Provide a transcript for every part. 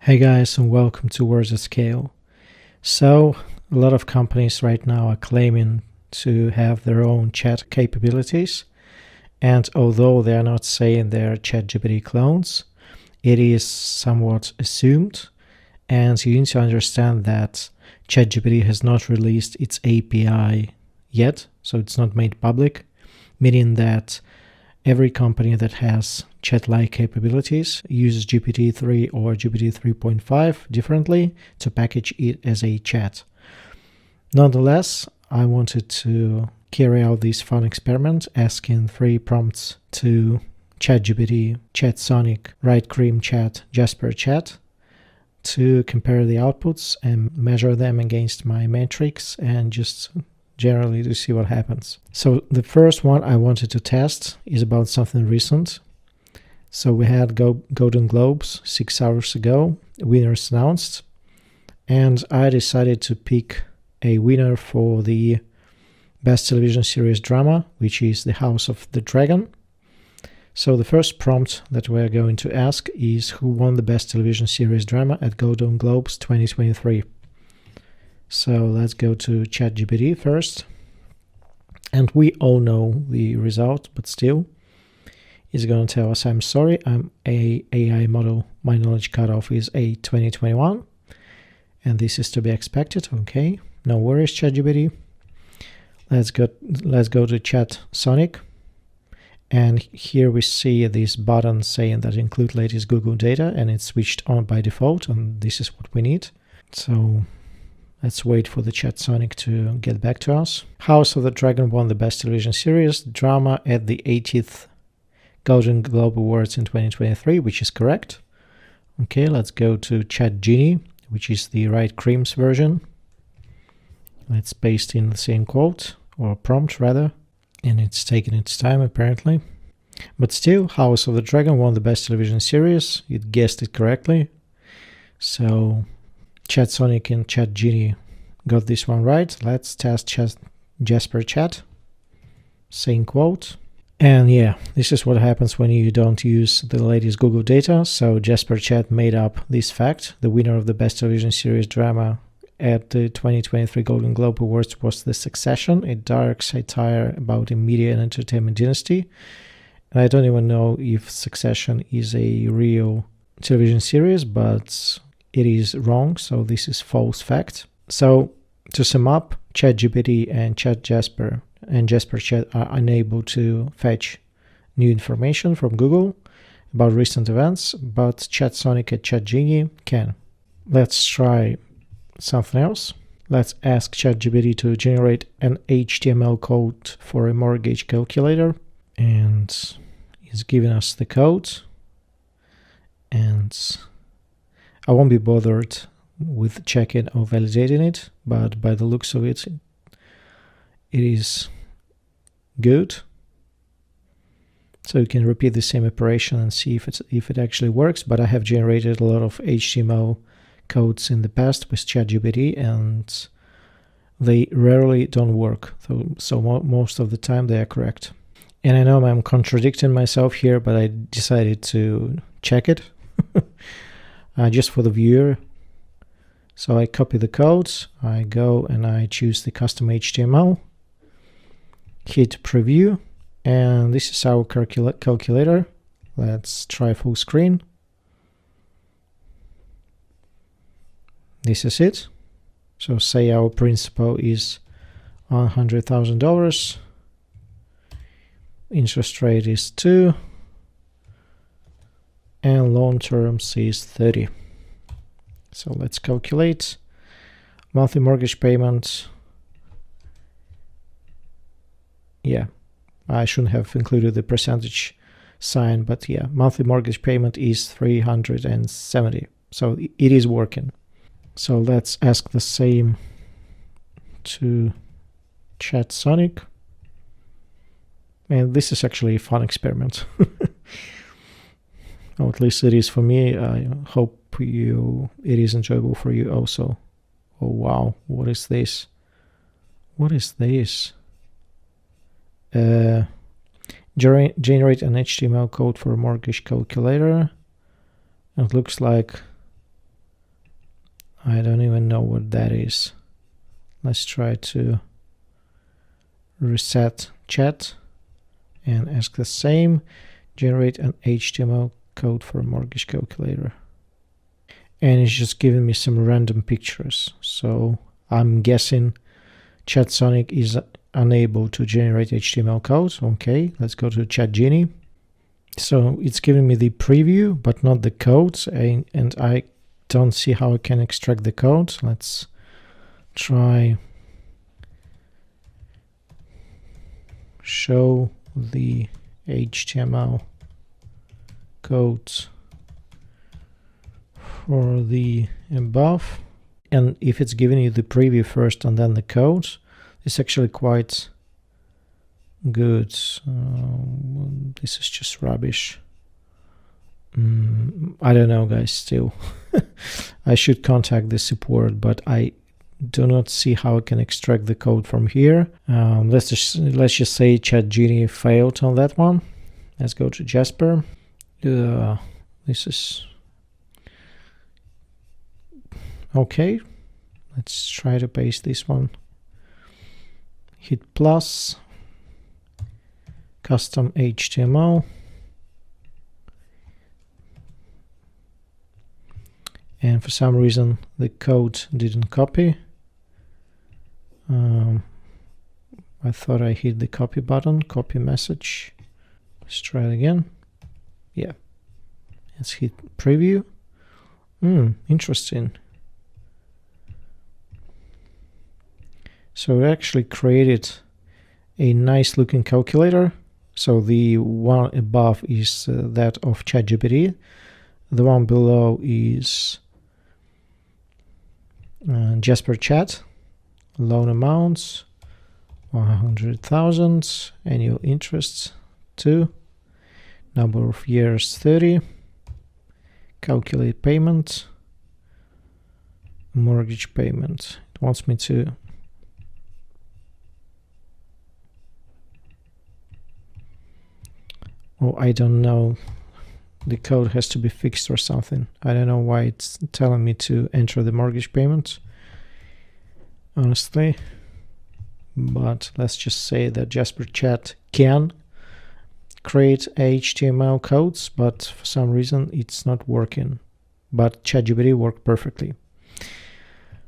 Hey guys, and welcome to WordsAtScale. So, a lot of companies right now are claiming to have their own chat capabilities, and although they are not saying they're ChatGPT clones, it is somewhat assumed, and you need to understand that ChatGPT has not released its API yet, so it's not made public, meaning that every company that has chat-like capabilities uses GPT-3 or GPT 3.5 differently to package it as a chat. Nonetheless, I wanted to carry out this fun experiment, asking 3 prompts to ChatGPT, Chatsonic, Right Cream Chat, Jasper Chat, to compare the outputs and measure them against my metrics and just generally to see what happens. So the first one I wanted to test is about something recent. So we had Golden Globes 6 hours ago, winners announced, and I decided to pick a winner for the Best Television Series Drama, which is The House of the Dragon. So the first prompt that we're going to ask is who won the Best Television Series Drama at Golden Globes 2023. So let's go to ChatGPT first. And we all know the result, but still, it's going to tell us, I'm sorry, I'm a AI model. My knowledge cutoff is a 2021. And this is to be expected. Okay, no worries, ChatGPT. Let's go to Chatsonic. And here we see this button saying that include latest Google data, and it's switched on by default, and this is what we need. So let's wait for the Chatsonic to get back to us. House of the Dragon won the Best Television Series Drama at the 80th Golden Globe Awards in 2023, which is correct. Okay, let's go to Genie, which is the Right Creams version. Let's paste in the same quote, or prompt rather, and it's taking its time apparently. But still, House of the Dragon won the Best Television Series. It guessed it correctly. So Chatsonic and ChatGenie got this one right. Let's test Jasper Chat. Same quote. And yeah, this is what happens when you don't use the latest Google data. So Jasper Chat made up this fact. The winner of the Best Television Series Drama at the 2023 Golden Globe Awards was The Succession, a dark satire about a media and entertainment dynasty. And I don't even know if Succession is a real television series, but it is wrong, so this is false fact. So to sum up, ChatGPT and ChatJasper and Jasper Chat are unable to fetch new information from Google about recent events, but Chatsonic and ChatGenie can. Let's try something else. Let's ask ChatGPT to generate an HTML code for a mortgage calculator, and it's giving us the code, and I won't be bothered with checking or validating it, but by the looks of it, it is good. So you can repeat the same operation and see if it actually works. But I have generated a lot of HTML codes in the past with ChatGPT, and they rarely don't work. So most of the time they are correct. And I know I'm contradicting myself here, but I decided to check it just for the viewer. So I copy the codes, I go and I choose the custom HTML, hit preview, and this is our calculator. Let's try full screen. This is it. So say our principal is $100,000, interest rate is 2, and loan terms is 30. So let's calculate monthly mortgage payment. Yeah, I shouldn't have included the percentage sign, but yeah, monthly mortgage payment is 370. So it is working. So let's ask the same to Chatsonic. And this is actually a fun experiment. Or at least it is for me. I hope it is enjoyable for you also. Oh wow, what is this? What is this? Generate an HTML code for a mortgage calculator. It looks like I don't even know what that is. Let's try to reset chat and ask the same. Generate an HTML code for a mortgage calculator. And it's just giving me some random pictures. So I'm guessing Chatsonic is unable to generate HTML code. Okay, let's go to Genie. So it's giving me the preview, but not the codes, and I don't see how I can extract the code. Let's try show the HTML codes for the above. And if it's giving you the preview first and then the code, it's actually quite good. This is just rubbish. I don't know, guys, still. I should contact the support, but I do not see how I can extract the code from here. Let's just say ChatGenie failed on that one. Let's go to Jasper. This is okay. Let's try to paste this one. Hit plus, custom HTML. And for some reason the code didn't copy. I thought I hit the copy button, copy message. Let's try it again. Yeah. Let's hit preview. Interesting. So it actually created a nice looking calculator. So the one above is that of ChatGPT. The one below is Jasper chat, loan amounts 100,000, annual interest 2, number of years 30, calculate payment, mortgage payment. It wants me to I don't know, the code has to be fixed or something. I don't know why it's telling me to enter the mortgage payment, honestly. But let's just say that Jasper Chat can create HTML codes, but for some reason it's not working. But ChatGPT worked perfectly.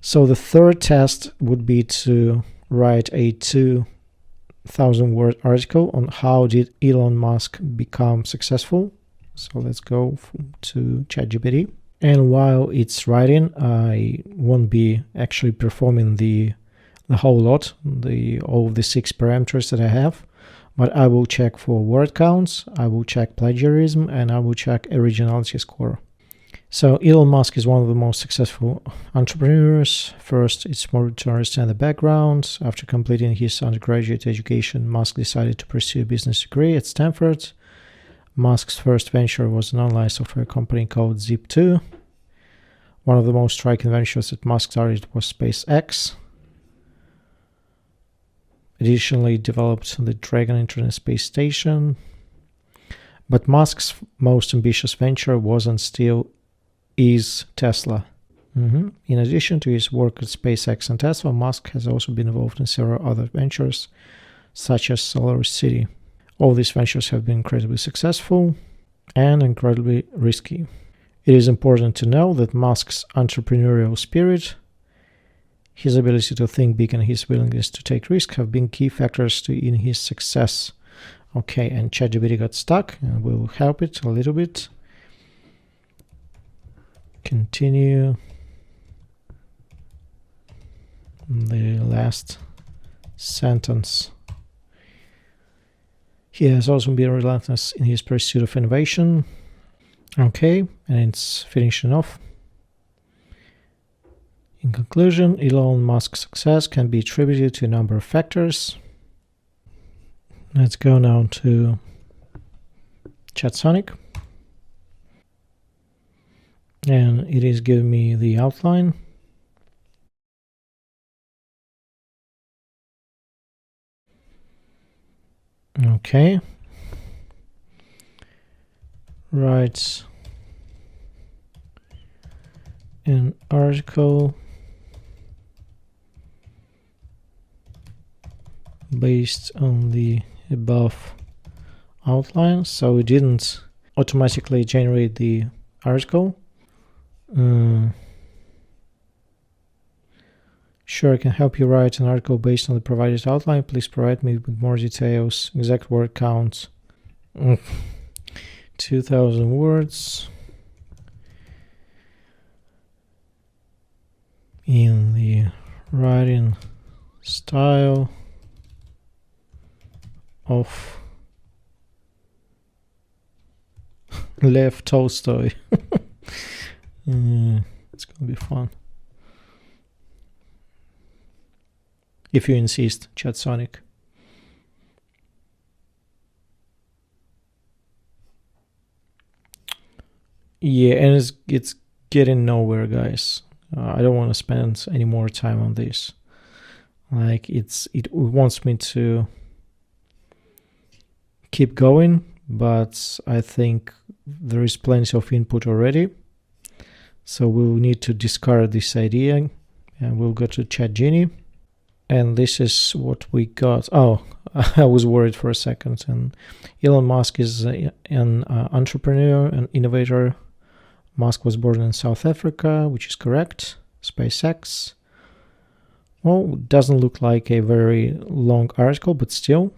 So the third test would be to write a 2,000-word article on how did Elon Musk become successful. So let's go to ChatGPT. And while it's writing, I won't be actually performing the whole lot, all of the 6 parameters that I have, but I will check for word counts, I will check plagiarism, and I will check originality score. So Elon Musk is one of the most successful entrepreneurs. First, it's important to understand the background. After completing his undergraduate education, Musk decided to pursue a business degree at Stanford. Musk's first venture was an online software company called Zip2. One of the most striking ventures that Musk started was SpaceX. Additionally, developed the Dragon Internet Space Station. But Musk's most ambitious venture was and still is Tesla. In addition to his work at SpaceX and Tesla, Musk has also been involved in several other ventures, such as Solar City. All these ventures have been incredibly successful and incredibly risky. It is important to know that Musk's entrepreneurial spirit, his ability to think big, and his willingness to take risks have been key factors in his success. Okay, and ChatGPT got stuck, and we'll help it a little bit. Continue. The last sentence. He has also been relentless in his pursuit of innovation. Okay, and it's finishing off. In conclusion, Elon Musk's success can be attributed to a number of factors. Let's go now to Chatsonic. And it is giving me the outline. Okay. Right. an article based on the above outline. So it didn't automatically generate the article. Sure, I can help you write an article based on the provided outline. Please provide me with more details. Exact word count. 2000 words. In the writing style of Lev Tolstoy. It's gonna be fun. If you insist, Chatsonic. Yeah, and it's getting nowhere, guys. I don't want to spend any more time on this. Like it wants me to keep going, but I think there is plenty of input already. So we'll need to discard this idea, and we'll go to ChatGenie. And this is what we got. Oh, I was worried for a second. And Elon Musk is an entrepreneur, an innovator. Musk was born in South Africa, which is correct. SpaceX. Well, it doesn't look like a very long article, but still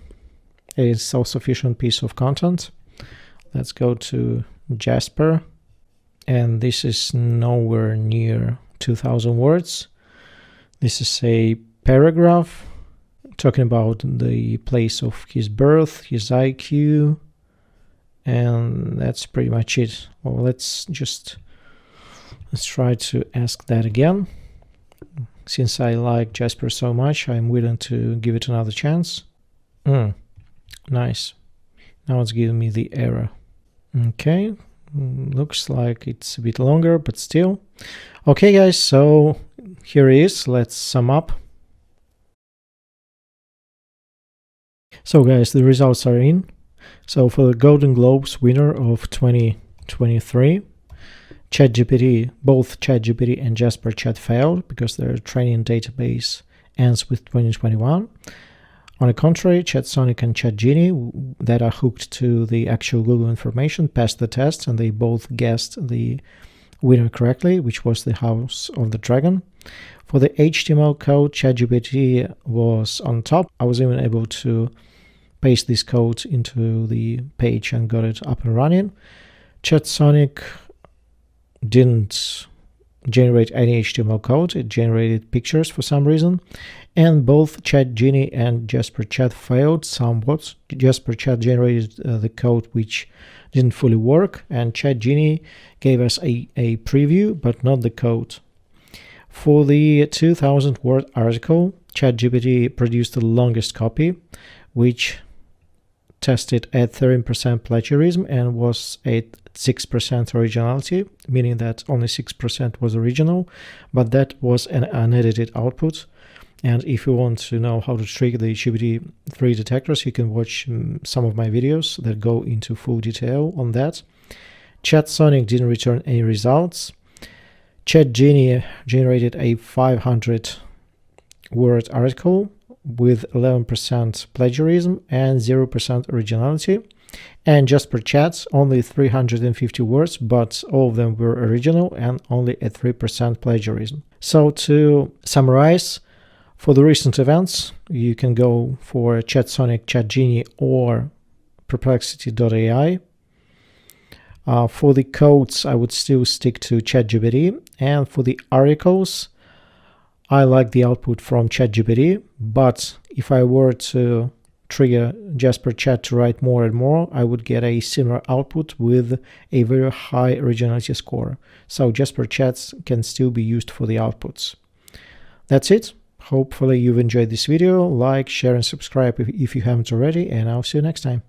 a self-sufficient piece of content. Let's go to Jasper. And this is nowhere near 2000 words. This is a paragraph talking about the place of his birth, his IQ, and that's pretty much it. Well, let's try to ask that again. Since I like Jasper so much, I'm willing to give it another chance. Nice. Now it's giving me the error. Okay, looks like it's a bit longer, but still. Okay, guys, so here it is. Let's sum up. So guys, the results are in. So for the Golden Globes winner of 2023, ChatGPT, both ChatGPT and Jasper Chat failed because their training database ends with 2021. On the contrary, Chatsonic and ChatGenie, that are hooked to the actual Google information, passed the test, and they both guessed the winner correctly, which was the House of the Dragon. For the HTML code, ChatGPT was on top. I was even able to paste this code into the page and got it up and running. Chatsonic didn't generate any HTML code. It generated pictures for some reason. And both ChatGenie and Jasper Chat failed somewhat. Jasper Chat generated the code which didn't fully work, and ChatGenie gave us a preview, but not the code. For the 2000 word article, ChatGPT produced the longest copy, which tested at 13% plagiarism and was at 6% originality, meaning that only 6% was original, but that was an unedited output. And if you want to know how to trigger the GPT-3 detectors, you can watch some of my videos that go into full detail on that. Chatsonic didn't return any results. ChatGenie generated a 500 word article with 11% plagiarism and 0% originality. And Jasper Chat, only 350 words, but all of them were original and only at 3% plagiarism. So to summarize, for the recent events, you can go for Chatsonic, ChatGenie, or Perplexity.ai. For the codes, I would still stick to ChatGPT. And for the articles, I like the output from ChatGPT. But if I were to trigger Jasper Chat to write more and more, I would get a similar output with a very high originality score. So Jasper Chats can still be used for the outputs. That's it. Hopefully you've enjoyed this video. Like, share, and subscribe if you haven't already, and I'll see you next time.